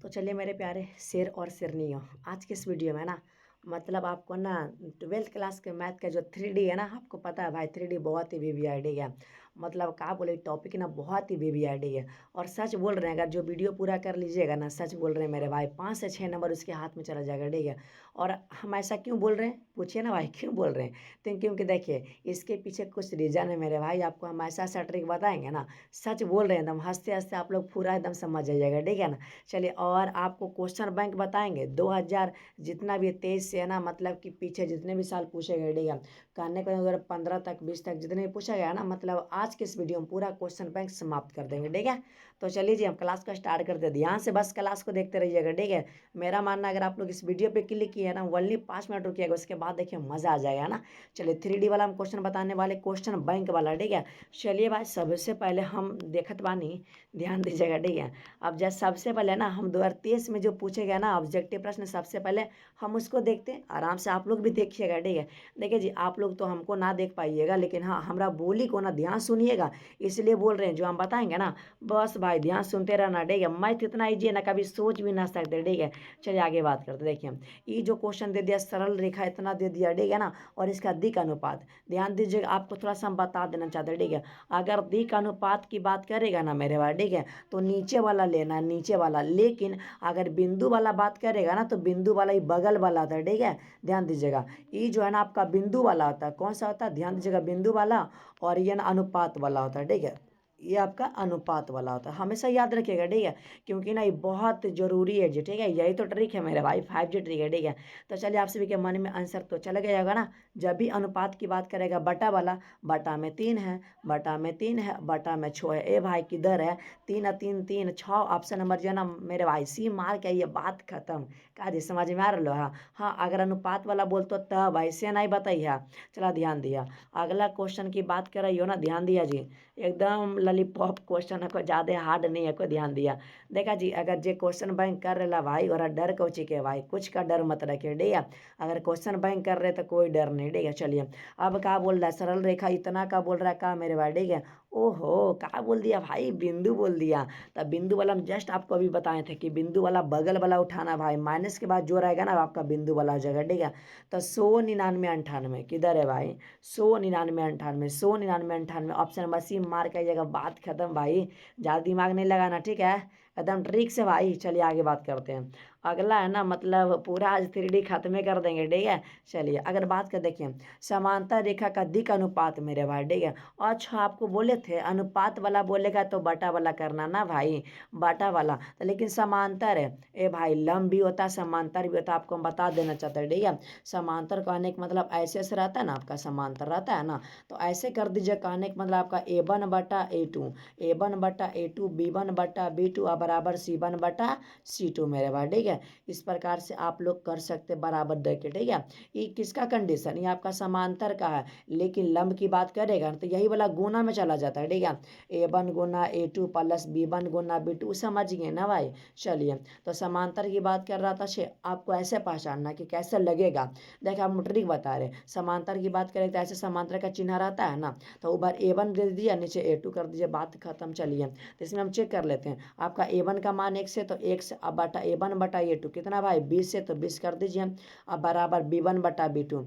तो चलिए मेरे प्यारे शेर और शेरनियों, आज के इस वीडियो में ना मतलब आपको ना 12th क्लास के मैथ का जो 3D है ना, आपको पता है भाई 3D बहुत ही वीवीआईडी है। मतलब क्या बोले, टॉपिक ना बहुत ही वीवीआईडी है। और सच बोल रहे हैं, अगर जो वीडियो पूरा कर लीजिएगा ना, सच बोल रहे हैं मेरे भाई, 5 से 6 नंबर उसके हाथ में चला जाएगा, ठीक है। और हम ऐसा क्यों बोल रहे हैं, पूछिए ना भाई, क्यों बोल रहे हैं? तो क्योंकि देखिए, इसके पीछे कुछ रीज़न है मेरे भाई, आपको हम ऐसा ऐसा ट्रिक बताएंगे ना, सच बोल रहे हैं, एकदम हंसते हंसते आप लोग पूरा एकदम समझ जाइएगा, ठीक है ना। चलिए, और आपको क्वेश्चन बैंक बताएंगे 2000 जितना भी 23 से है ना, मतलब कि पीछे जितने भी साल पूछे गए, ठीक है। कहने को 2015 तक 20 तक जितने भी पूछा गया ना, मतलब आज के इस वीडियो में पूरा क्वेश्चन बैंक समाप्त कर देंगे, ठीक है। तो चलिए जी, हम क्लास को स्टार्ट करते हैं। ध्यान से बस क्लास को देखते रहिएगा, ठीक है। मेरा मानना, अगर आप लोग इस वीडियो पे क्लिक किए ना, ओनली 5 मिनट रुकिएगा, उसके बाद देखिए मज़ा आ जाएगा ना। चलिए, 3D वाला हम क्वेश्चन बताने वाले, क्वेश्चन बैंक वाला, ठीक है। चलिए भाई, सबसे पहले हम देखत बानी, ध्यान दीजिएगा, ठीक है। अब जैसे सबसे पहले ना हम 2023 में जो पूछे गए ना ऑब्जेक्टिव प्रश्न, सबसे पहले हम उसको देखते हैं। आराम से आप लोग भी देखिएगा, ठीक है। देखिए जी, आप लोग तो हमको ना देख पाइएगा, लेकिन हाँ, हमारा बोली को ना ध्यान सुनिएगा, इसलिए बोल रहे हैं। जो हम बताएंगे ना, बस भाई ध्यान सुनते रहना, ठीक है। मैथ इतना ईजी है ना, कभी सोच भी ना सकते, ठीक है। चलिए आगे बात करते। देखिए, ये जो क्वेश्चन दे दिया, सरल रेखा इतना दे दिया, ठीक है ना, और इसका दिक अनुपात ध्यान दीजिएगा। आपको थोड़ा सा हम बता देना चाहते हैं, ठीक है। अगर दिक अनुपात की बात करेगा ना मेरे भाई, ठीक है, तो नीचे वाला लेना, नीचे वाला। लेकिन अगर बिंदु वाला बात करेगा ना, तो बिंदु वाला ही बगल वाला आता है, ठीक है। ध्यान दीजिएगा, ये जो है ना आपका बिंदु वाला होता है। कौन सा होता है? ध्यान दीजिएगा, बिंदु वाला। और ये ना अनुपात वाला होता है, ठीक है। ये आपका अनुपात वाला होता है, हमेशा याद रखिएगा, ठीक है। क्योंकि ना ये बहुत जरूरी है जी, ठीक है। यही तो ट्रिक है मेरे भाई, 5G ट्रिक है, ठीक है। तो चलिए, आप सभी के मन में आंसर तो चला गया ना। जब भी अनुपात की बात करेगा, बटा वाला, बटा में 3 है, बटा में 3 है, बटा में 6 है। ए भाई किधर है? 3 3 3 6, ऑप्शन नंबर जो है ना मेरे भाई, सी मार के, ये बात खत्म। का जी, समझ में आ रहा हाँ। हाँ, अगर अनुपात वाला बोलते तब ऐसे नहीं बताइए। चला, ध्यान दिया। अगला क्वेश्चन की बात कर रही हो ना, ध्यान दिया जी। एकदम लॉलीपॉप क्वेश्चन है, कोई ज़्यादा हार्ड नहीं है, कोई ध्यान दिया। देखा जी, अगर जे क्वेश्चन बैंक कर रहे भाई, और डर कोची के भाई, कुछ का डर मत रखे, ठीक है। अगर क्वेश्चन बैंक कर रहे तो कोई डर नहीं, ठीक है। चलिए, अब क्या बोल रहा है, सरल रेखा इतना का बोल रहा है का मेरे भाई, ठीक है। ओहो, क्या बोल दिया भाई, बिंदु बोल दिया। तब बिंदु वाला हम जस्ट आपको अभी बताए थे कि बिंदु वाला बगल वाला उठाना भाई, माइनस के बाद जो रहेगा ना आपका बिंदु वाला हो जाएगा, ठीक है। तो 100 99 98 किधर है भाई? 100 99 98, 100 99 98, ऑप्शन नंबर सी मार के आइएगा, बात खत्म भाई। ज़्यादा दिमाग नहीं लगाना, ठीक है। एकदम ट्रिक से भाई। चलिए आगे बात करते हैं। अगला है ना, मतलब पूरा आज 3D खत्म कर देंगे, ठीक है। चलिए, अगर बात कर देखिए, समांतर रेखा का दिक अनुपात मेरे भाई, ठीक है। अच्छा, आपको बोले थे अनुपात वाला बोलेगा तो बटा वाला करना ना भाई, बटा वाला। तो लेकिन समांतर है ए भाई, लंब भी होता है, समांतर भी होता है, आपको हम बता देना चाहते हैं, ठीक है। समांतर कहने का मतलब ऐसे से रहता है ना, आपका समांतर रहता है ना, तो ऐसे कर दीजिए। कहने का मतलब आपका A1/A2, A1/A2, B1/B2 बराबर C1/C2 मेरे भाई, ठीक है। इस प्रकार से आप लोग कर सकते बराबर दे के, ठीक है। ये किसका कंडीशन? ये आपका समांतर का है, लेकिन लंब की बात करेगा तो यही वाला गुना में चला जाता है, ठीक है। A1 × A2 plus B1 × B2, समझिए ना भाई। चलिए, तो समांतर की बात कर रहा था से, आपको ऐसे पहचानना कि कैसे लगेगा। देखिए, हम ट्रिक बता रहे, समांतर की बात करें तो ऐसे समांतर का चिन्ह रहता है ना, तो ऊपर A1 दे दीजिए, नीचे A2 कर दीजिए, बात खत्म। चलिए, तो इसमें हम चेक कर लेते हैं। आपका A1 का मान 1 से, तो 1 से अब बटा A1/A2 कितना भाई, 20 से, तो 20 कर दीजिए। अब बराबर B1/B2।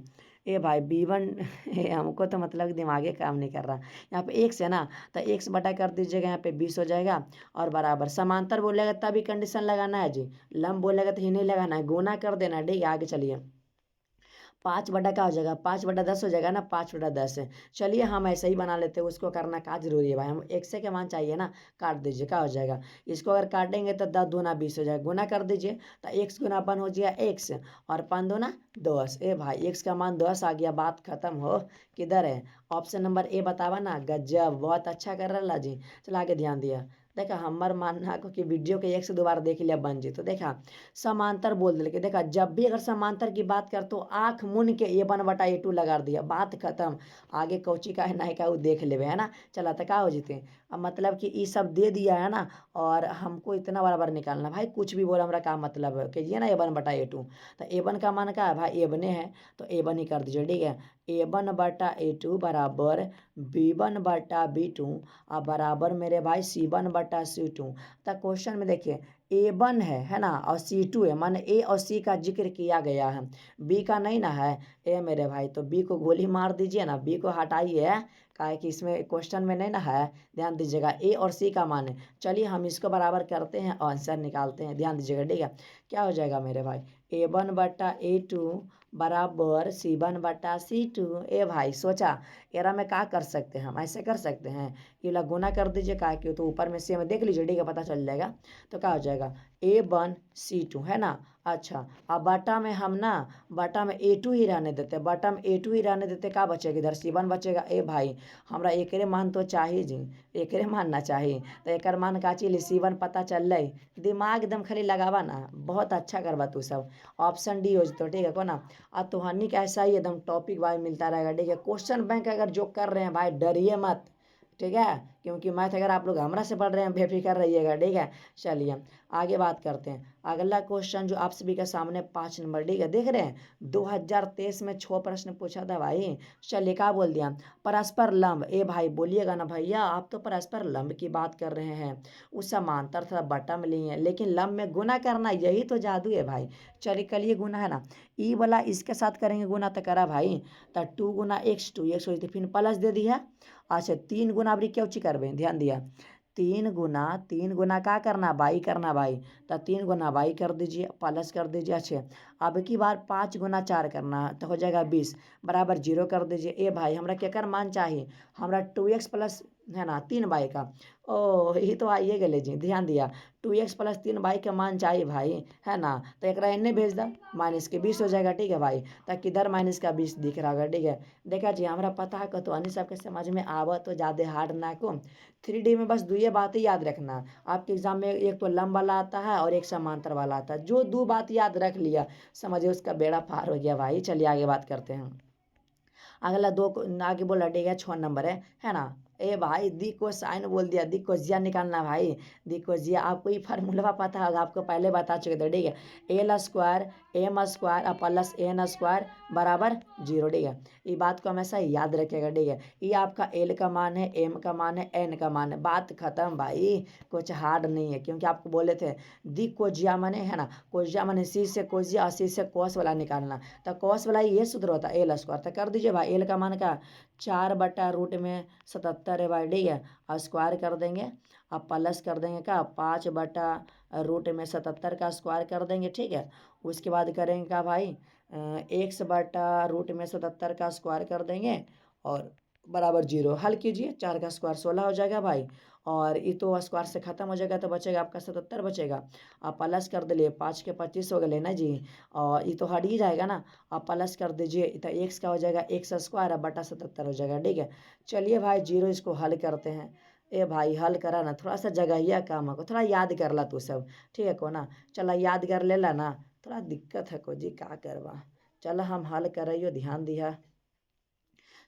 ए भाई B1 हमको तो मतलब दिमागे काम नहीं कर रहा। यहाँ पे 1 से ना, तो 1 से बटा कर दीजिएगा, यहाँ पे 20 हो जाएगा। और बराबर समांतर बोलेगा तभी कंडीशन लगाना है जी, लंब बोलेगा तो ही नहीं लगाना है, गुना कर देना है, ठीक है। आगे चलिए, 5 बटा क्या हो जाएगा, 5/10 हो जाएगा ना, 5/10 है। चलिए, हम ऐसे ही बना लेते हैं, उसको करना क्या जरूरी है भाई, हम एक से के मान चाहिए ना, काट दीजिए, क्या हो जाएगा। इसको अगर काटेंगे तो 10 दूना 20 हो जाएगा, गुना कर दीजिए। तो एक्स गुना अपन हो जाएगा एक्स, और 5 दूना 10। ए भाई, एक्स का मान 10 आ गया, बात खत्म हो। किधर है? ऑप्शन नंबर ए बतावा ना, गजब, बहुत अच्छा कर रहा जी। चलो आगे ध्यान दिया। देखा, हमार मानना को कि वीडियो के 1 से 2 बार देख लिया बन जी। तो देखा, समांतर बोल दिल के, देखा जब भी अगर समांतर की बात कर तो आंख मुन के A1/A2 लगा दिया, बात खत्म। आगे कौची का है नहीं का वो देख लेवे, है ना। चला तो का हो जीते, अब मतलब कि ये सब दे दिया है ना, और हमको इतना बराबर निकालना भाई, कुछ भी बोला, हमारा क्या मतलब है कीजिए ना, A1/A2। तो A1 का मान क्या है भाई, A1 है, तो A1 ही कर दीजिए, ठीक है। A1/A2 बराबर B1/B2 अब बराबर मेरे भाई C1/C2। तो क्वेश्चन में देखिए A1 है ना, और C2 है, माने A और C का जिक्र किया गया है, B का नहीं ना है। ए मेरे भाई, तो B को गोली मार दीजिए ना, B को हटाइए, काहे कि इसमें क्वेश्चन में नहीं ना है। ध्यान दीजिएगा A और C का मान है। चलिए हम इसको बराबर करते हैं, आंसर निकालते हैं, ध्यान दीजिएगा, ठीक है। क्या हो जाएगा मेरे भाई, A1/A2 बराबर C1/C2। ए भाई सोचा, एरा में क्या कर सकते हैं, हम ऐसे कर सकते हैं, ये ला गुना कर दीजिए, का कि तो ऊपर में से हमें देख लीजिए, ठीक है, पता चल जाएगा। तो क्या हो जाएगा A1C2 है ना। अच्छा, अब बाटा में हम ना, बाटा में A2 ही रहने देते, बाटा में A2 ही रहने देते, क्या बचेगा इधर C1 बचेगा। ए भाई हमरा एकरे मान तो चाहिए जी, एकरे मान ना चाहिए, तो एकर मान का चीज C1 पता चल रही, दिमाग एकदम खाली लगावा ना, बहुत अच्छा करवा तू सब। ऑप्शन डी हो तो ठीक है को ना। और तुहानी का ऐसा ही एकदम टॉपिक भाई मिलता रहेगा, ठीक है। क्वेश्चन बैंक अगर जो कर रहे हैं भाई डरिए मत, ठीक है, क्योंकि मैथ अगर आप लोग हमरा से पढ़ रहे हैं बेफिक्र रहिएगा, ठीक है। चलिए आगे बात करते हैं। अगला क्वेश्चन जो आप सभी के सामने 5 नंबर, ठीक है, देख रहे हैं 2023 में 6 प्रश्न पूछा था भाई। चलिए क्या बोल दिया, परस्पर लंब। ए भाई बोलिएगा ना भैया, आप तो परस्पर लंब की बात कर रहे हैं, उस समांतर थोड़ा बटा में लिए हैं, लेकिन लंब में गुना करना यही तो जादू है भाई। चलिए कलिए गुना है ना, ई वाला इसके साथ करेंगे गुना, तो करा भाई, तो 2 × X 2 फिर प्लस दे दिया। अच्छा 3 गुना अभी क्या ची करबे, ध्यान दिया, 3 गुना क्या करना बाई करना भाई, तो 3 गुना बाई कर दीजिए, प्लस कर दीजिए। अच्छे अब की बार 5 × 4 करना, तो हो जाएगा 20 बराबर 0 कर दीजिए। ए भाई हमरा केकर मान चाहिए, हमरा 2x प्लस है ना 3y का। ओ ये तो आइए गले जी, ध्यान दिया, 2x प्लस 3y का मान चाहिए भाई, है ना। तो एक इन्हें भेज दा, -20 हो जाएगा, ठीक है भाई। तो किधर -20 दिख रहा होगा, ठीक है। देखा जी हमरा पता है तो अन्य सबके समझ में आवा, तो ज़्यादा हार्ड ना को। 3D में बस 2 बातें याद रखना, आपके एग्जाम में एक तो लंब वाला आता है और एक समांतर वाला आता है, जो 2 बात याद रख लिया समझिए उसका बेड़ा पार हो गया भाई। चलिए आगे बात करते हैं। अगला दो आगे बोला, ठीक है, 6 नंबर है ना। ए भाई दी को साइन बोल दिया, दी को जिया निकालना भाई, दी को जिया आपको ये फार्मूला पता होगा, आपको पहले बता चुके थे, ठीक है। L² M² प्लस N² बराबर 0, ठीक है। ये बात को हमेशा याद रखिएगा, ठीक है। ये आपका L का मान है, M का मान है, N का मान है, बात खत्म भाई, कुछ हार्ड नहीं है, क्योंकि आपको बोले थे दी को जिया माने है ना, कोजिया माने C से कोजिया और C से कॉस वाला निकालना, तो कॉस वाला ये सूत्र होता है L²। तो कर दीजिए भाई, एल का मान का 4/√77 है भाई, ठीक है। और स्क्वायर कर देंगे, अब प्लस कर देंगे क्या 5/√77 का स्क्वायर कर देंगे, ठीक है। उसके बाद करेंगे क्या भाई, x/√77 का स्क्वायर कर देंगे, और बराबर 0 हल कीजिए, 4 का स्क्वायर 16 हो जाएगा भाई, और ये तो स्क्वायर से खत्म हो जाएगा, तो बचेगा आपका 77 बचेगा। आप प्लस कर दिलिए, 5 के 25 हो गए ना जी, और ये तो हट ही जाएगा ना। आप प्लस कर दीजिए, तो x का हो जाएगा x² बटा 77 हो जाएगा, ठीक है। चलिए भाई 0 इसको हल करते हैं। ए भाई हल करा ना, थोड़ा सा जगहिया काम को थोड़ा याद कर ला तू सब, ठीक है को ना। चला याद कर ले ला ना, थोड़ा दिक्कत है को जी, क्या करवा। चलो हम हल कर रही हो, ध्यान दिया,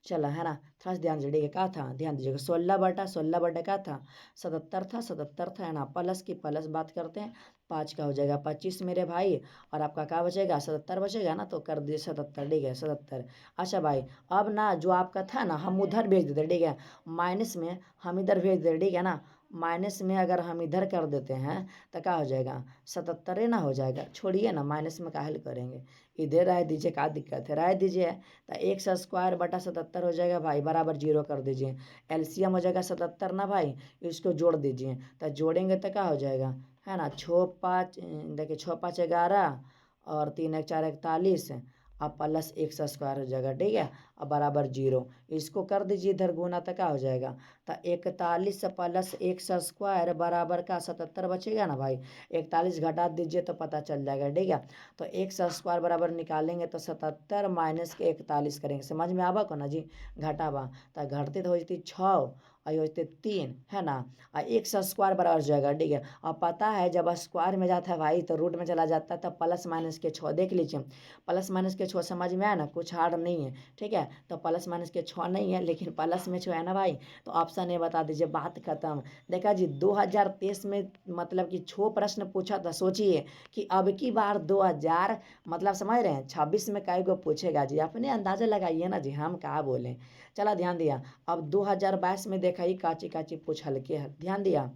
चला है ना। थोड़ा सा ध्यान दीजिएगा, क्या था ध्यान दीजिएगा, 16/16 क्या था 77 था, 77 था है ना। प्लस की प्लस बात करते हैं, 5 का हो जाएगा 25 मेरे भाई, और आपका क्या बचेगा 77 बचेगा ना, तो कर दिए 77, ठीक है 77। अच्छा भाई अब ना जो आपका था ना हम उधर भेज देते, ठीक है, माइनस में हम इधर भेज देते, ठीक है ना। माइनस में अगर हम इधर कर देते हैं तो क्या हो जाएगा 77 ना हो जाएगा, छोड़िए ना, माइनस में क्या हल करेंगे, इधर रह दीजिए, क्या दिक्कत है, रह दीजिए। तो x² बटा 77 हो जाएगा भाई, बराबर 0 कर दीजिए। एलसीएम हो जाएगा 77 ना भाई, इसको जोड़ दीजिए, तो जोड़ेंगे तो क्या हो जाएगा, है ना, 6×5 देखिए 6×5 = 11, और 3×4 = 41, अब प्लस x² हो जाएगा, ठीक है। अब बराबर 0, इसको कर दीजिए इधर गुना, तो क्या हो जाएगा, तो 41 प्लस x² बराबर का 77 बचेगा ना भाई। 41 घटा दीजिए तो पता चल जाएगा, ठीक है। तो x² बराबर निकालेंगे तो 77 माइनस के 41 करेंगे, समझ में आवा को ना जी, घटावा तो घटते तो हो जाती 6 और होते 3 है ना, और x² बराबर हो जाएगा, ठीक है। अब पता है जब स्क्वायर में जाता है भाई तो रूट में चला जाता है, तो प्लस माइनस के 6 देख लीजिए, प्लस माइनस के 6 समझ में आया ना, कुछ हार्ड नहीं है, ठीक है। है। तो प्लस माइनस के 6 नहीं है, लेकिन प्लस में 6 है ना भाई, तो ऑप्शन ए बता दीजिए, बात खत्म। देखा जी 2023 में मतलब कि 6 प्रश्न पूछा था, सोचिए कि अब की बार 2000 मतलब समझ रहे हैं 26 में कई को पूछेगा जी, अपने अंदाजा लगाइए ना जी, हम क्या बोलें। चला ध्यान दिया, अब 2022 में देखा ही काची काची पूछ हल्के है, ध्यान दिया।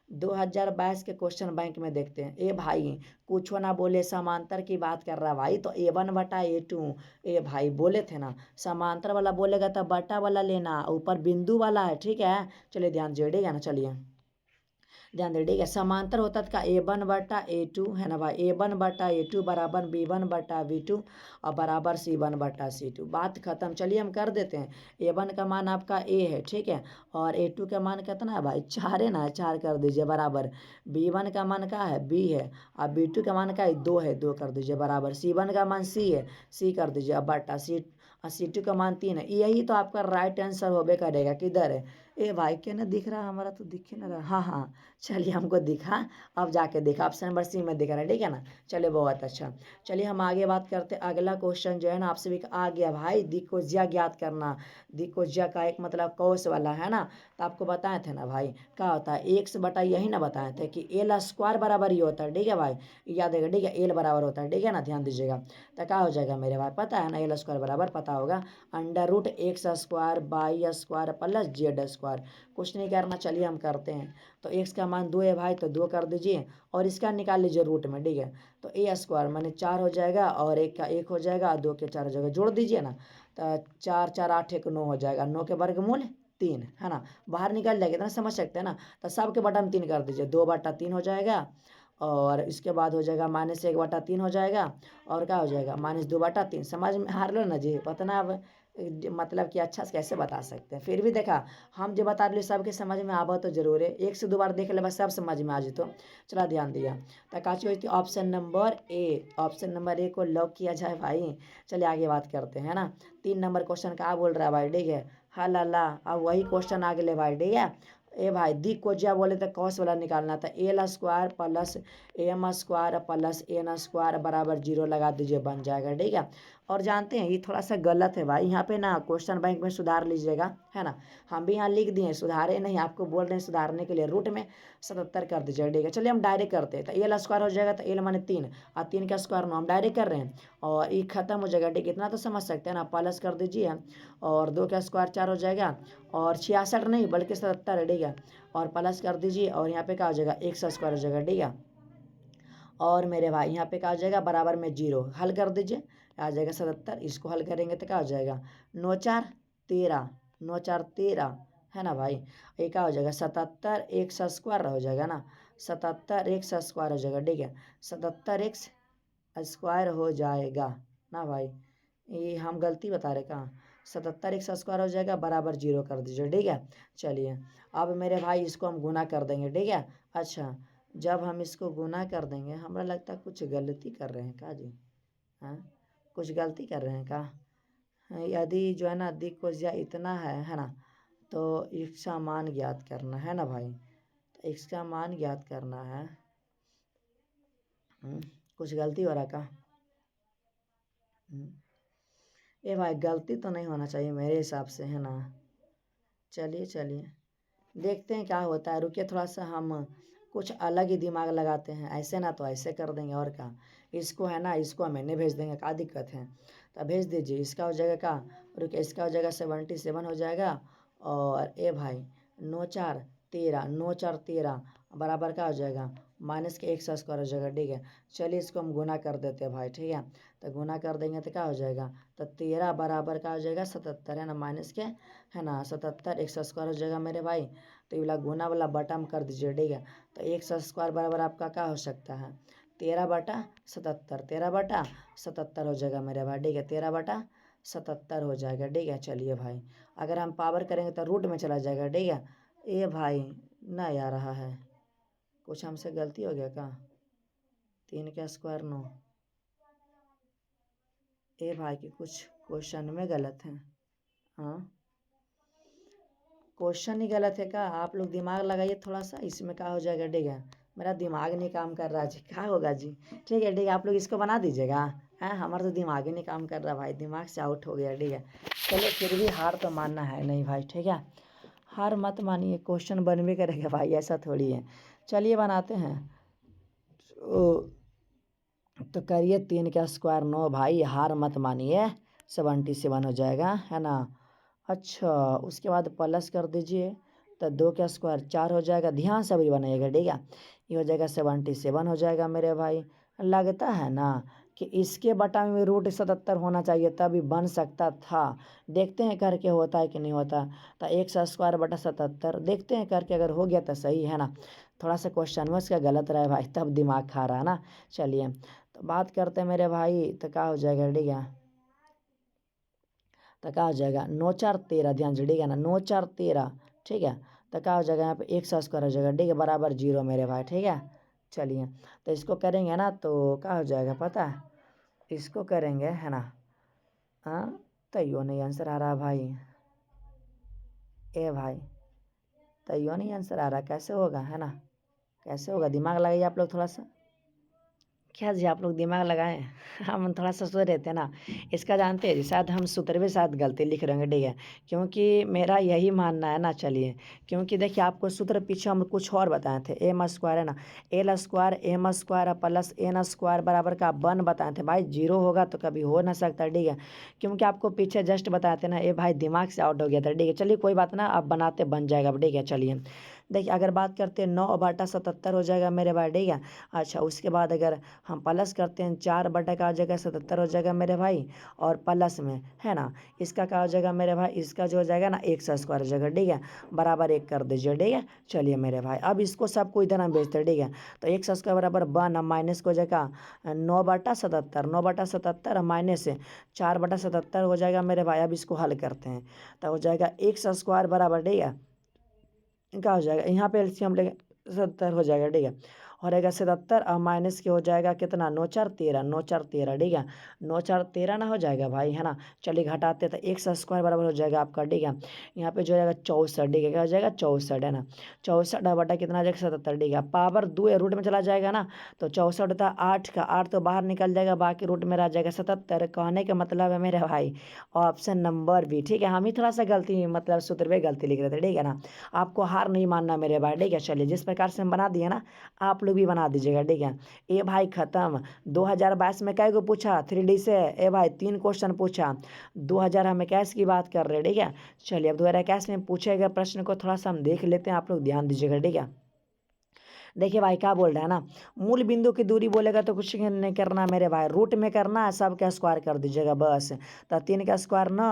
2022 के क्वेश्चन बैंक में देखते हैं। ए भाई कुछ ना बोले, समांतर की बात कर रहा भाई, तो A1/A2। ए भाई बोले थे ना समांतर वाला बोलेगा तो बटा वाला लेना, ऊपर बिंदु वाला है, ठीक है। चलिए ध्यान जोड़ेगा ना, चलिए ध्यान दे, ठीक है। समांतर होता था A1/A2 है ना भाई, A1/A2 बराबर B1/B2 और बराबर C1/C2, बात खत्म। चलिए हम कर देते हैं। A1 का मान आपका A है, ठीक है, और A2 का मान कितना है भाई, 4 है ना, 4 कर दीजिए बराबर। B1 का मान क्या है, B है, और B2 का मान क्या है, 2 है, 2 कर दीजिए बराबर। C1 का मान C है, C कर दीजिए, अब बटा C2 का मान 3 है। यही तो आपका राइट आंसर होबे करेगा। किधर है ए भाई, क्या ना दिख रहा, हमारा तो दिख ही ना रहा। हाँ हाँ, चलिए हमको दिखा, अब जाके देखा, ऑप्शन नंबर सी में दिख रहा है, ठीक है ना। चलिए बहुत अच्छा। चलिए हम आगे बात करते हैं। अगला क्वेश्चन जो है ना आपसे भी आ गया भाई, दिक्कोज्या ज्ञात करना। दिक्कोज्या का एक मतलब कौस वाला है ना, तो आपको बताए थे ना भाई क्या होता है, एक से बटा यही ना बताए थे कि एल स्क्वायर बराबर ही होता है, ठीक है भाई, याद है, ठीक है, एल बराबर होता है, ठीक है ना, ध्यान दीजिएगा। तो क्या हो जाएगा मेरे भाई, पता है ना, एल स्क्वायर बराबर पता होगा, √x² by square plus Z square. कुछ नहीं करना, चलिए हम करते हैं। तो एक्स का मान 2 है भाई, तो 2 कर दीजिए, और इसका निकाल लीजिए रूट में, ठीक है। तो A² माने 4 हो जाएगा, और 1 का 1 हो जाएगा, 2 के 4 हो जाएगा, जोड़ दीजिए ना। तो 4 4 8 1 9 हो जाएगा, 9 के वर्गमूल 3 है ना, बाहर निकाल जाएगा, इतना समझ सकते हैं ना। तो सबके बटा में 3 कर दीजिए, 2/3 हो जाएगा, और इसके बाद हो जाएगा -1/3 हो जाएगा, और क्या हो जाएगा -2/3। समझ में हार लो ना जी, पतना अब मतलब कि अच्छा से कैसे बता सकते हैं। फिर भी देखा, हम जो बता रहे सबके समझ में आवा तो जरूर है, 1 से 2 बार देख ले बस सब समझ में आ जाए। तो चला ध्यान दिया, तो काची हुई थी option number A, option number A को लॉक किया जाए भाई। चलिए आगे बात करते हैं ना। 3 नंबर क्वेश्चन क्या बोल रहा है भाई, ठीक है, हाँ ला, अब वही क्वेश्चन आगे ले भाई, ठीक है। ए भाई दिक्कोज्या बोले तो कौस वाला निकालना था, L² plus M² plus N² बराबर 0 लगा दीजिए, बन जाएगा, ठीक है। और जानते हैं ये थोड़ा सा गलत है भाई, यहाँ पे ना क्वेश्चन बैंक में सुधार लीजिएगा, है ना। हम भी यहाँ लिख दिए, सुधारे नहीं, आपको बोल रहे हैं सुधारने के लिए, रूट में 77 कर दीजिए, ठीक है। चलिए हम डायरेक्ट करते हैं, तो L² हो जाएगा, तो L माने 3, और 3 का स्क्वायर 9, हम डायरेक्ट कर रहे हैं, और ये खत्म हो जाएगा, ठीक है, इतना तो समझ सकते हैं ना। प्लस कर दीजिए, और 2 का स्क्वायर 4 हो जाएगा, और 66 नहीं बल्कि 77 है, ठीक है, और प्लस कर दीजिए, और यहाँ पे क्या हो जाएगा, x² हो जाएगा, ठीक है। और मेरे भाई यहाँ पे क्या हो जाएगा, बराबर में 0, हल कर दीजिए, आ जाएगा 77। इसको हल करेंगे तो क्या हो जाएगा, 9 4 13, 9 4 13 है ना भाई। ये क्या हो जाएगा, 77 x² हो जाएगा ना, 77 x² हो जाएगा, ठीक है, 77 x² हो जाएगा ना भाई। ये हम गलती बता रहे कहाँ, 77 x² हो जाएगा, बराबर 0 कर दीजिए, ठीक है। चलिए अब मेरे भाई इसको हम गुना कर देंगे, ठीक है। अच्छा, जब हम इसको गुना कर देंगे, हमें लगता है कुछ गलती कर रहे हैं का जी, हाँ कुछ गलती कर रहे हैं का। यदि जो है ना दिक्कोज्या इतना है ना, तो इसका मान ज्ञात करना है ना भाई, तो इसका मान ज्ञात करना है। कुछ गलती हो रहा का। ये भाई गलती तो नहीं होना चाहिए मेरे हिसाब से, है ना। चलिए चलिए देखते हैं क्या होता है, रुकिए थोड़ा सा हम कुछ अलग ही दिमाग लगाते हैं, ऐसे ना तो ऐसे कर देंगे, और क्या, इसको है ना, इसको मैंने भेज देंगे, क्या दिक्कत है। तो भेज दीजिए, इसका हो जाएगा क्या, रुकिए, इसका हो जाएगा 77 हो जाएगा, और ए भाई 9 4 13, 9 4 13 बराबर क्या हो जाएगा, माइनस के x² हो जाएगा, ठीक है। चलिए इसको हम गुना कर देते हैं भाई, ठीक है। तो गुना कर देंगे तो क्या हो जाएगा, तो 13 बराबर क्या हो जाएगा 77 है ना, माइनस के है ना 77 x² हो जाएगा मेरे भाई। तो ये वाला गुना वाला बटा में कर दीजिए, ठीक है। तो x² बराबर आपका क्या हो सकता है, 13/77, 13/77 हो जाएगा मेरे भाई, ठीक है, 13/77 हो जाएगा, ठीक है। चलिए भाई अगर हम पावर करेंगे तो रूट में चला जाएगा, ठीक है। ये भाई ना आ रहा है, कुछ हमसे गलती हो गया क्या, 3 का स्क्वायर 9, ए भाई की कुछ क्वेश्चन में गलत है, हाँ क्वेश्चन ही गलत है का। आप लोग दिमाग लगाइए थोड़ा सा, इसमें क्या हो जाएगा, ठीक है। मेरा दिमाग नहीं काम कर रहा जी, क्या होगा जी, ठीक है, ठीक है, आप लोग इसको बना दीजिएगा, हाँ हमारा तो दिमाग ही नहीं काम कर रहा भाई, दिमाग से आउट हो गया। ठीक है चलो, फिर भी हार तो मानना है नहीं भाई, ठीक है हार मत मानिए, क्वेश्चन बन भी करेगा भाई, ऐसा थोड़ी है। चलिए बनाते हैं। तो करिए 3 का स्क्वायर 9 भाई, हार मत मानिए, 77 हो जाएगा है ना। अच्छा उसके बाद प्लस कर दीजिए, तो 2 का स्क्वायर 4 हो जाएगा, ध्यान से भी बनाइएगा ठीक है। ये हो जाएगा 77 हो जाएगा मेरे भाई। लगता है ना कि इसके बटा में √77 होना चाहिए तभी बन सकता था। देखते हैं करके होता है कि नहीं होता। तो 100² बटा 77 देखते हैं करके, अगर हो गया तो सही है ना। थोड़ा सा क्वेश्चन में उसका गलत रहा है भाई, तब दिमाग खा रहा है ना। चलिए तो बात करते हैं मेरे भाई, तो क्या हो जाएगा ठीक है। तो क्या हो जाएगा 9×4 = 13, ध्यान से ठीक है ना, 9×4 = 13 ठीक है। तो क्या हो जाएगा यहाँ पे 100² हो जाएगा ठीक है, बराबर 0 मेरे भाई, ठीक है। चलिए तो इसको करेंगे ना तो क्या हो जाएगा पता है, इसको करेंगे है ना। हाँ तो यो नहीं आंसर आ रहा भाई, ए भाई तो यो नहीं आंसर आ रहा, कैसे होगा है ना, कैसे होगा, दिमाग लगाइए आप लोग थोड़ा सा। क्या जी आप लोग दिमाग लगाएं, हम थोड़ा सा सोच रहे थे ना। इसका जानते हैं जी, शायद हम सूत्र में शायद गलती लिख रहे होंगे ठीक है, क्योंकि मेरा यही मानना है ना। चलिए क्योंकि देखिए आपको सूत्र पीछे हम कुछ और बताए थे, m² है ना, l² m² प्लस n² बराबर का 1 बताए थे भाई, 0 होगा तो कभी हो ना सकता ठीक है। क्योंकि आपको पीछे जस्ट बताए थे ना, ये भाई दिमाग से आउट हो गया था ठीक है। चलिए कोई बात ना, आप बनाते बन जाएगा ठीक है। चलिए देखिए अगर बात करते हैं 9/77 हो जाएगा मेरे भाई ठीक है। अच्छा उसके बाद अगर हम प्लस करते हैं 4 बटा का हो जाएगा 77 हो जाएगा मेरे भाई, और प्लस में है ना इसका क्या हो जाएगा मेरे भाई, इसका जो हो जाएगा ना 100² हो जाएगा ठीक है, बराबर 1 कर दीजिए ठीक है। चलिए मेरे भाई अब इसको सबको इधर हम भेजते हैं ठीक है। तो 100² बराबर 1, माइनस को हो जाएगा 9/77, 9/77 माइनस 4/77 हो जाएगा मेरे भाई। अब इसको हल करते हैं तो हो जाएगा 100² बराबर ठीक है, क्या हो जाएगा यहाँ पे एलसीएम लेंगे 70 हो जाएगा ठीक है। और रहेगा 77 और माइनस के हो जाएगा कितना 9×4 = 13, 9×4 = 13 ठीक है, 9×4 = 13 ना हो जाएगा भाई है ना। चलिए घटाते तो 100² बराबर हो जाएगा आपका ठीक है। यहाँ पे जो जाएगा 64 ठीक है, क्या हो जाएगा 64 है ना, 64 बटा कितना आ जाएगा 77 ठीक है। पावर 2 रूट में चला जाएगा ना, तो 64 होता है 8 का, 8 तो बाहर निकल जाएगा, बाकी रूट में रह जाएगा 77। कहने का मतलब है मेरे भाई ऑप्शन नंबर बी ठीक है। हम ही थोड़ा सा गलती मतलब सूत्र में गलती लिख रहे थे ठीक है ना। आपको हार नहीं मानना मेरे भाई ठीक है। चलिए जिस प्रकार से हम बना दिए ना, आप लोग भी बना दीजिएगा ठीक है। ए भाई ख़त्म। 2022 में कै को पूछा 3D से, ए भाई 3 क्वेश्चन पूछा। 2000 हम इक्कीस की बात कर रहे हैं ठीक है। चलिए अब 2021 में पूछे गए प्रश्न को थोड़ा सा हम देख लेते हैं, आप लोग ध्यान दीजिएगा ठीक है। देखिए भाई क्या बोल रहा है ना, मूल बिंदु की दूरी बोलेगा तो कुछ नहीं करना मेरे भाई, रूट में करना है, सब का स्क्वायर कर दीजिएगा बस। तो 3 का स्क्वायर 9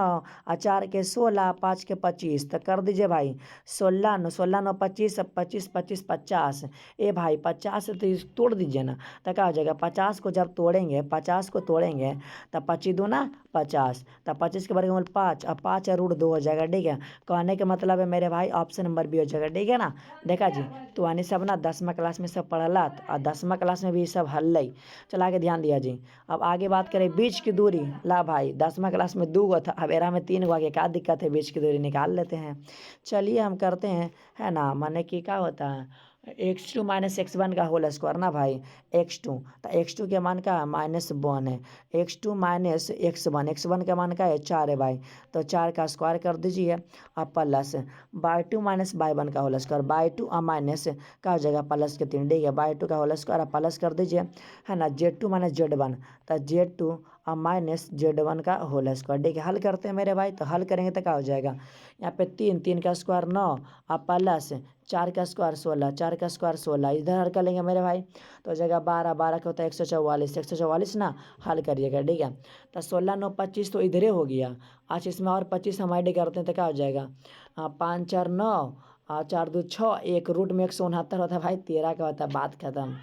और 4 के 16, 5 के 25, तो कर दीजिए भाई 16 9, 16 9 25, 25 25 50। ए भाई 50 तो तोड़ दीजिए ना, तो क्या हो जाएगा 50 को जब तोड़ेंगे, 50 को तोड़ेंगे तो 25×2 = 50, तो 25 के वर्गमूल 5 और 5 √2 हो जाएगा ठीक है। कहने का मतलब है मेरे भाई ऑप्शन नंबर बी हो जाएगा ठीक है ना। देखा जी, तो आने सब ना 10वीं क्लास में सब पढ़ला और 10वीं क्लास में भी सब हल लई। चला के ध्यान दिया जी। अब आगे बात करें बीच की दूरी, ला भाई 10वीं क्लास में 2 गो था, अब एरा में 3 गो आगे, क्या दिक्कत है, बीच की दूरी निकाल लेते हैं। चलिए हम करते हैं है ना, माने कि क्या होता है x2 - x1 का होल स्क्वायर ना भाई, x2 तो x2 के मान का -1 है, x2 - x1, x1 का मान का है 4 है भाई, तो 4 का स्क्वायर कर दीजिए। अब प्लस y2 - y1 का होल स्क्वायर, y2 और माइनस क्या हो जाएगा प्लस के 3 ठीक है, y2 का होल स्क्वायर प्लस कर दीजिए है ना, z2 - z1, तो z2 और माइनस z1 का होल स्क्वायर ठीक है। हल करते हैं मेरे भाई, तो हल करेंगे तो क्या हो जाएगा, यहाँ पे 3, 3 का स्क्वायर 9 और प्लस 4 का स्क्वायर 16, 4 का स्क्वायर 16, इधर हल कर लेंगे मेरे भाई तो हो जाएगा 12, 12 का होता है 144, 144 ना हल करिएगा ठीक है। तो 16 9 25 तो इधरे हो गया। अच्छा इसमें और 25 हम ऐड करते हैं तो क्या हो जाएगा 5 4 9 और 4 2 6, एक रूट में 169 होता है भाई, 13 का होता है, बात खत्म।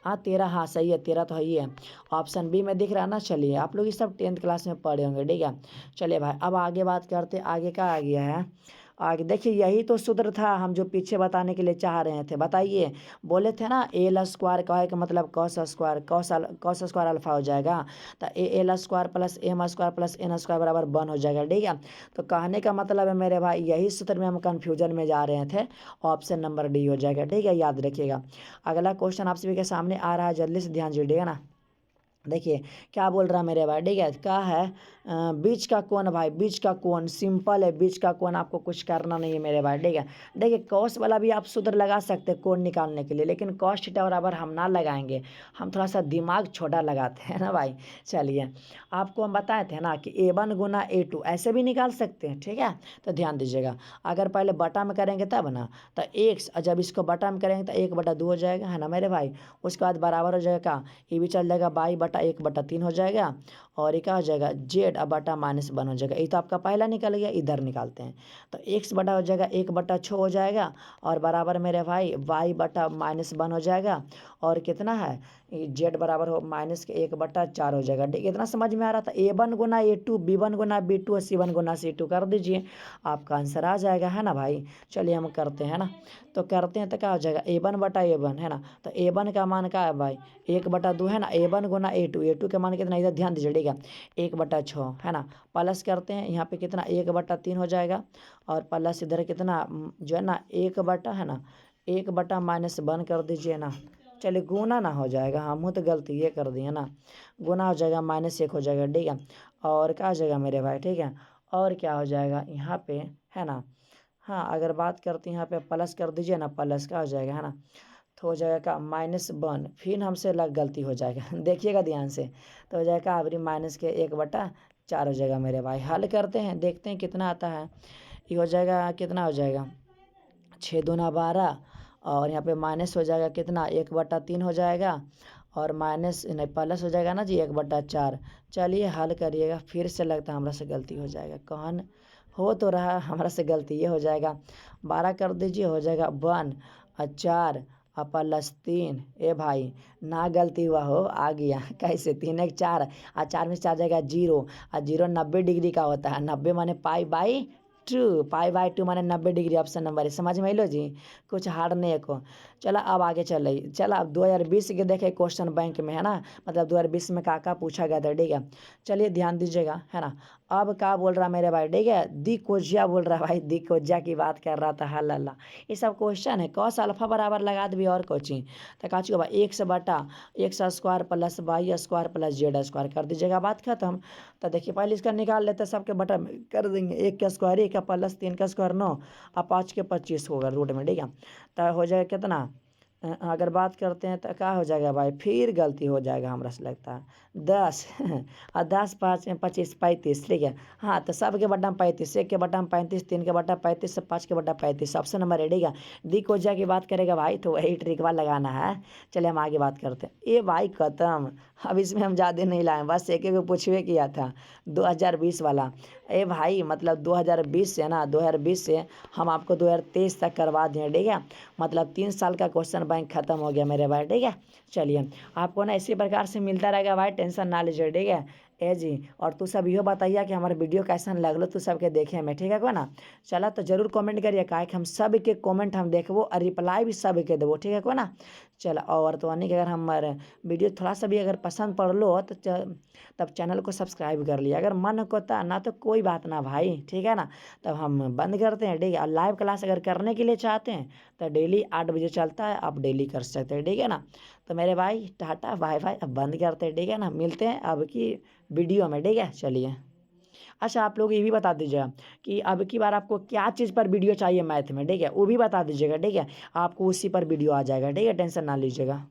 हाँ 13, हाँ सही है 13 तो है ही है, ऑप्शन बी में दिख रहा है ना। चलिए आप लोग ये सब 10th क्लास में पढ़े होंगे ठीक है। चलिए भाई अब आगे बात करते, आगे क्या आ गया है, आगे देखिए यही तो सूत्र था हम जो पीछे बताने के लिए चाह रहे थे। बताइए बोले थे ना l² कहे का मतलब cos स्क्वायर अल्फा हो जाएगा, तो l² plus m² plus n² बराबर 1 हो जाएगा ठीक है। तो कहने का मतलब है मेरे भाई यही सूत्र में हम कन्फ्यूजन में जा रहे थे, ऑप्शन नंबर डी हो जाएगा ठीक है, याद रखिएगा। अगला क्वेश्चन आप सभी के सामने आ रहा है, जल्दी से ध्यान दीजिएगा ना। देखिए क्या बोल रहा है मेरे भाई, ठीक है, क्या है बीच का कोण भाई, बीच का कोण सिंपल है, बीच का कोण आपको कुछ करना नहीं है मेरे भाई, ठीक है। देखिए कॉस वाला भी आप सूत्र लगा सकते हैं कोण निकालने के लिए, लेकिन कॉस थीटा बराबर हम ना लगाएंगे, हम थोड़ा सा दिमाग छोटा लगाते हैं ना भाई। चलिए आपको हम बताए थे ना कि A1 × A2 ऐसे भी निकाल सकते हैं, ठीक है। तो ध्यान दीजिएगा, अगर पहले बटा में करेंगे तब ना, तो एक्स जब इसको बटा में करेंगे तो 1/2 हो जाएगा, है ना मेरे भाई। उसके बाद बराबर हो जाएगा, ये भी चल जाएगा, बाई बटा 1/3 हो जाएगा, और ये क्या हो जाएगा, जेड अब बटा -1 हो जाएगा। ये तो आपका पहला निकल गया, इधर निकालते हैं तो एक्स बटा हो जाएगा 1/6 हो जाएगा, और बराबर मेरे भाई वाई बटा -1 हो जाएगा, और कितना है जेड बराबर हो -1/4 हो जाएगा। ठीक, इतना समझ में आ रहा था। A1 × A2, B1 × B2 और C1 × C2 कर दीजिए, आपका आंसर आ जाएगा, है ना भाई। चलिए हम करते हैं ना, तो करते हैं तो क्या हो जाएगा A1/A1, है ना। तो A1 का मान क्या है भाई 1/2 है ना, A1 × A2 के मान कितना, इधर ध्यान दीजिए, ठीक है 1/6 है ना। प्लस करते हैं यहाँ पे कितना 1/3 हो जाएगा, और प्लस इधर कितना जो है ना 1 है ना 1/-1 कर दीजिए ना। चलिए गुना ना हो जाएगा, हम तो गलती ये कर दिए ना, गुना हो जाएगा -1 हो जाएगा, ठीक है। और क्या हो जाएगा मेरे भाई, ठीक है, और क्या हो जाएगा यहाँ पे, है ना। हाँ अगर बात करते हैं यहाँ पे प्लस कर दीजिए ना, प्लस का हो जाएगा, है ना। तो हो जाएगा -1, फिर हमसे लग गलती हो जाएगा देखिएगा ध्यान से, तो हो जाएगा अबरी -1 हो जाएगा मेरे भाई। हल करते हैं, देखते हैं कितना आता है। ये हो जाएगा कितना हो जाएगा 6×2 = 12, और यहाँ पे माइनस हो जाएगा कितना 1/3 हो जाएगा, और माइनस नहीं प्लस हो जाएगा ना जी 1/4। चलिए हल करिएगा, फिर से लगता है हमारा से गलती हो जाएगा, कौन हो तो रहा हमारा से गलती, ये हो जाएगा 12 कर दीजिए, हो जाएगा 1 और 4 और +3। ए भाई ना गलती हुआ हो, आ गया कैसे 3 1 4 और 4 में से 4 जाएगा 0, और 0 90 डिग्री का होता है, 90 माने π/2, π/2 माने 90 डिग्री, ऑप्शन नंबर है। समझ में लो जी, कुछ हार्ड नहीं को। चला अब आगे चला अब 2020 के देखे क्वेश्चन बैंक में, है ना, मतलब 2020 में का पूछा गया था, ठीक है। चलिए ध्यान दीजिएगा, है ना। अब क्या बोल रहा मेरे भाई, ठीक है दी कोजिया बोल रहा भाई, दी कोजिया की बात कर रहा था, हल अल्लाह। ये सब क्वेश्चन है, कॉस अल्फा बराबर लगा देवी और कोचिंग, तो का चुका भाई x² + y² + z² कर दीजिएगा, बात खत्म। तो देखिए पहले इसका निकाल लेते हैं, सबके बटा में कर देंगे, 1 का स्क्वायर 1 + 3 का स्क्वायर 9 और 5 के 25 होगा रूट में, ठीक है। तो हो जाएगा कितना, अगर बात करते हैं तो क्या हो जाएगा भाई, फिर गलती हो जाएगा हमरा से लगता है 10 और 10 5 25 35, ठीक है। हाँ तो सब के बटा में 35, 1 के बटा में 35, 3 के बटा 35, 5 के बटा 35, ऑप्शन नंबर है, ठीक है। दी कोजिया की बात करेगा भाई तो वही ट्रिकवा लगाना है। चलिए हम आगे बात करते हैं। ये भाई खत्म, अब इसमें हम ज़्यादा नहीं लाए, बस एक एक पूछवे किया था 2020 वाला। ए भाई मतलब 2020 से ना 2020 से हम आपको 2023 तक करवा दें, ठीक है। मतलब 3 साल का क्वेश्चन बैंक खत्म हो गया मेरे भाई, ठीक है। चलिए आपको ना इसी प्रकार से मिलता रहेगा भाई, टेंशन ना लीजिए, ठीक है। ए जी, और तू सब यो बताइए कि हमारा वीडियो कैसन लगलो तू सबके देखे में, ठीक है को ना। चला तो जरूर कमेंट करिए, काहे कि हम सब के कमेंट हम देखबो और रिप्लाई भी सब के देबो, ठीक है को ना। चल और तो अनेक अगर हमारे वीडियो थोड़ा सा भी अगर पसंद पड़ लो तो तब चैनल को सब्सक्राइब कर लिया, अगर मन होता ना तो कोई बात ना भाई, ठीक है ना। तब हम बंद करते हैं, ठीक है। और लाइव क्लास अगर करने के लिए चाहते हैं तो डेली 8 बजे चलता है, आप डेली कर सकते हैं, ठीक है ना। तो मेरे भाई टाटा बाय बाय, अब बंद करते हैं, ठीक है ना। मिलते हैं अब की वीडियो में, ठीक है। चलिए अच्छा आप लोग ये भी बता दीजिएगा कि अब की बार आपको क्या चीज़ पर वीडियो चाहिए मैथ में, ठीक है, वो भी बता दीजिएगा, ठीक है। आपको उसी पर वीडियो आ जाएगा, ठीक है, टेंशन ना लीजिएगा।